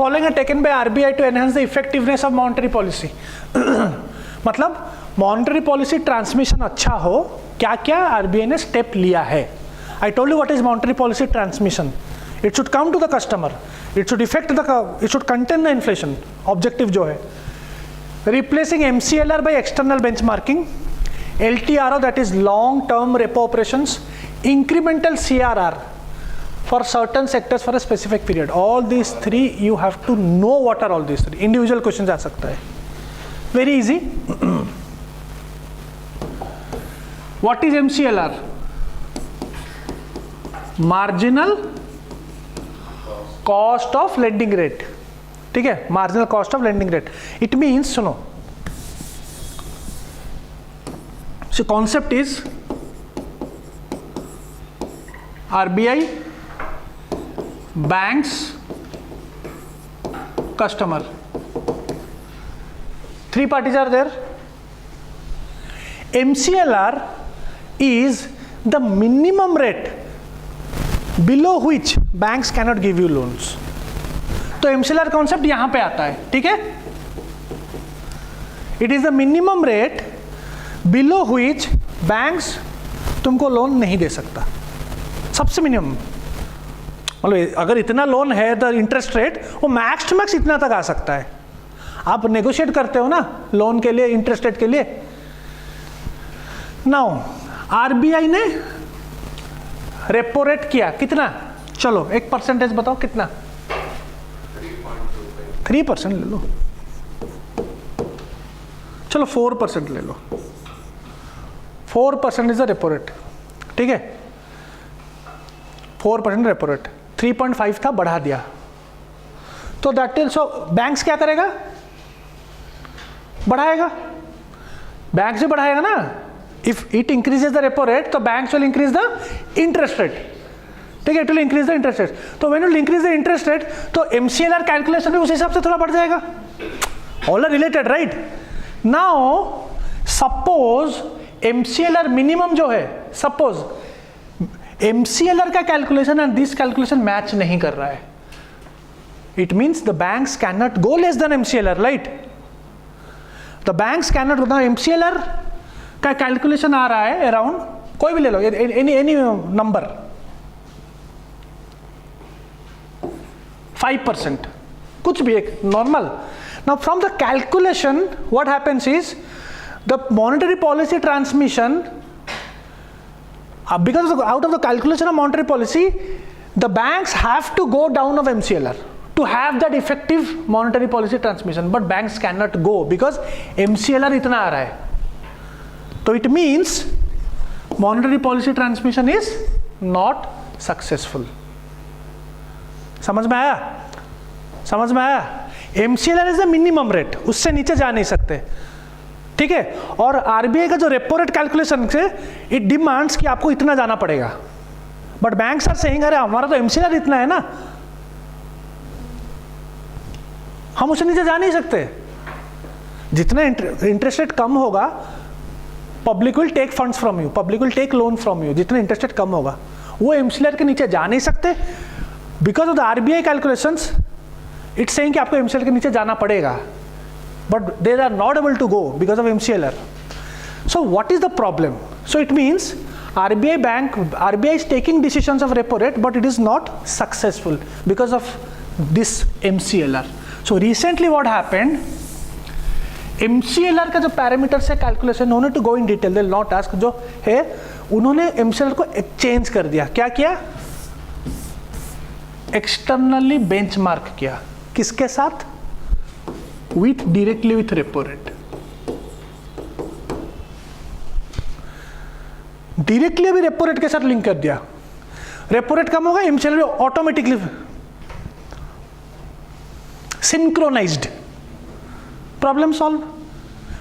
Following are taken by RBI to enhance the effectiveness of monetary policy. मतलब monetary policy transmission अच्छा हो, क्या क्या आरबीआई ने स्टेप लिया है। I told you what is monetary policy transmission. It should come to the customer, it should it should contain the inflation, objective जो है। Replacing MCLR by external benchmarking, LTRO that is long term repo operations, incremental CRR for certain sectors for a specific period. All these three you have to know what are all these three. Individual questions आ सकता है, very easy. What is MCLR? Marginal cost of lending rate. ठीक है, marginal cost of lending rate. It means, सुनो, so concept is RBI, banks, customer. Three parties are there. MCLR is the minimum rate below which banks cannot give you loans. तो MCLR concept यहां पे आता है, ठीक है? It is the minimum rate below which banks तुमको loan नहीं दे सकता, सबसे मिनिमम। मतलब अगर इतना लोन है द इंटरेस्ट रेट वो मैक्स टू मैक्स इतना तक आ सकता है। आप नेगोशिएट करते हो ना लोन के लिए, इंटरेस्ट रेट के लिए। नाउ आरबीआई ने रेपो रेट किया कितना, चलो एक परसेंटेज बताओ कितना। 3% ले लो, चलो 4% ले लो। 4% इज द रेपो रेट, ठीक है? 4% रेपो रेट, 3.5 था, बढ़ा दिया। तो दैट इज, सो बैंक्स क्या करेगा, बढ़ाएगा। बैंक से बढ़ाएगा ना, if it increases the repo rate तो banks will increase the interest rate, ठीक है? It will increase the interest rate. तो when will increase the interest rate तो एमसीएलआर कैलकुलेशन भी उस हिसाब से थोड़ा बढ़ जाएगा। All are related, right? Now suppose MCLR minimum जो है, सपोज MCLR का calculation and this calculation match नहीं कर रहा है, it means the banks can not go less than MCLR, right? The banks can not, MCLR का calculation आ रहा है अराउंड, कोई भी ले लो, एनी नंबर, 5%, कुछ भी एक normal. Now from the calculation what happens is the monetary policy transmission, because out of the calculation of monetary policy, the banks have to go down of MCLR to have that effective monetary policy transmission, but banks cannot go because MCLR इतना आ रहा है। तो it means monetary policy transmission is not successful. समझ में आया? समझ में आया? MCLR is the minimum rate, उससे नीचे जा नहीं सकते, ठीक है? और आरबीआई का जो रेपो रेट कैलकुलेशन से इट डिमांड्स कि आपको इतना जाना पड़ेगा, बट बैंक्स आर सेइंग अरे हमारा तो एमसीएलआर इतना है ना, हम उससे नीचे जा नहीं सकते। जितना इंटरेस्ट रेट कम होगा public will take funds from you, public will take loan from you. जितना इंटरेस्ट रेट कम होगा वो एमसीएलआर के नीचे जा नहीं सकते because of the RBI calculations. It's saying कि आपको एमसीएलआर के नीचे जाना पड़ेगा, but they are not able to go because of MCLR. So what is the problem? So it means RBI is taking decisions of repo rate, but it is not successful because of this MCLR. So recently what happened, MCLR का जो parameters है calculation, उन्होंने to go in detail, they will not ask, जो है उन्होंने MCLR को change कर दिया। क्या किया? एक्सटर्नली बेंचमार्क किया, किसके साथ? directly with repo rate. Directly अभी रेपो रेट के साथ लिंक कर दिया। रेपो रेट कम होगा, MCLR automatically synchronized, problem solve.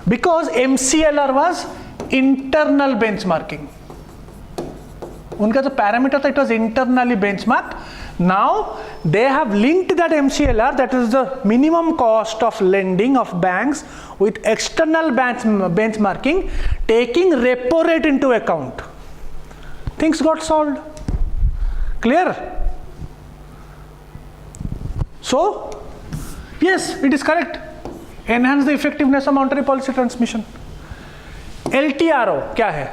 Because MCLR was internal benchmarking, उनका जो पैरामीटर था it was internally benchmark. Now they have linked that MCLR, that is the minimum cost of lending of banks, with external benchmarking, taking repo rate into account. Things got solved. Clear? So Yes, it is correct. Enhance the effectiveness of monetary policy transmission. LTRO क्या है?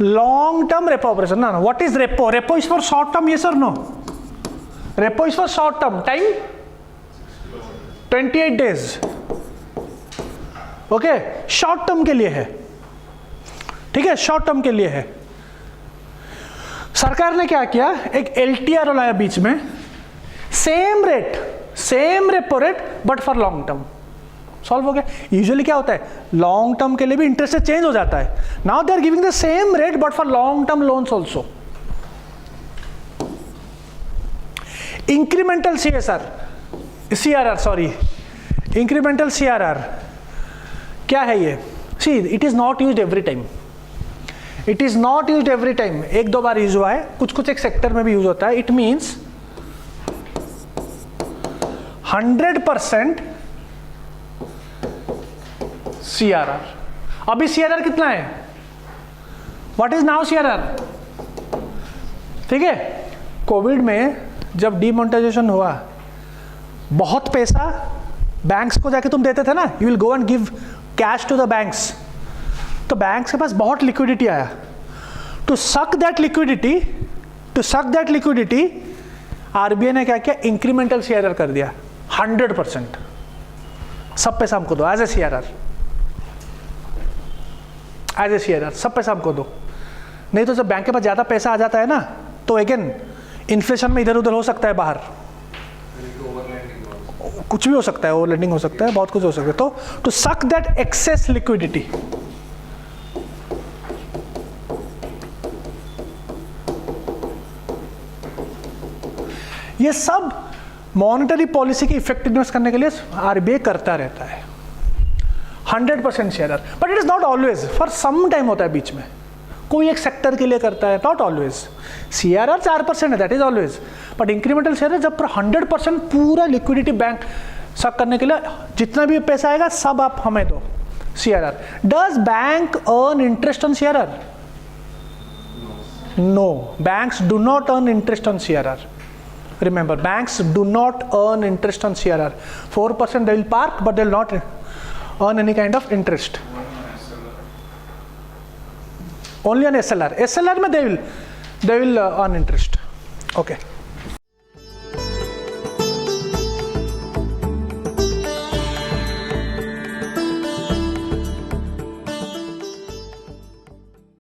Long term repo operation. No. What is repo? Repo is for short term, yes or no? Repo is for short term. Time 28 days. Okay, short term के लिए है, ठीक है, short term के लिए है. सरकार ने क्या किया, एक LTRO लाया बीच में, same rate, same repo rate but for long term. Solve हो गया. यूजुअली क्या होता है, लॉन्ग टर्म के लिए भी इंटरेस्ट रेट चेंज हो जाता है. Now they are giving the same rate but for long term loans also. Incremental CRR, sorry, incremental CRR क्या है ये? See, it is not used every time. It is not used every time. एक दो बार use हुआ है, कुछ कुछ एक सेक्टर में भी यूज होता है. It means 100% CRR. अभी CRR कितना है? What is now CRR? ठीक है, कोविड में जब डिमोनेटाइजेशन हुआ, बहुत पैसा बैंक्स को जाके तुम देते थे ना, you will go and give cash to the banks. तो बैंक्स के पास बहुत लिक्विडिटी आया. टू सक दैट लिक्विडिटी आरबीआई ने क्या किया, इंक्रीमेंटल CRR कर दिया. 100% सब पैसा हमको दो, एज ए CRR, सब पैसा हमको दो. नहीं तो जब बैंक के पास ज़्यादा पैसा आ जाता है ना, तो अगेन इन्फ्लेशन में इधर उधर हो सकता है, बाहर कुछ भी हो सकता है, ओवर लेंडिंग हो सकता है, बहुत कुछ हो सकता है. तो टू सक दैट एक्सेस लिक्विडिटी, ये सब मॉनेटरी पॉलिसी की इफेक्टिवनेस करने के लिए आरबीआई करता रहता है. 100% CRR, but it is not always, for some time होता है बीच में, कोई एक सेक्टर के लिए करता है, नॉट ऑलवेज. CRR 4% है, that is always. But incremental CRR जब 100% पूरा लिक्विडिटी बैंक सक करने के लिए, जितना भी पैसा आएगा सब आप हमें दो. CRR. Does bank earn interest on CRR? No, banks do not earn interest on CRR. Remember, banks do not earn interest on CRR. 4% they will park, but they will not earn any kind of interest. Only on SLR. SLR mein they will earn interest. Okay.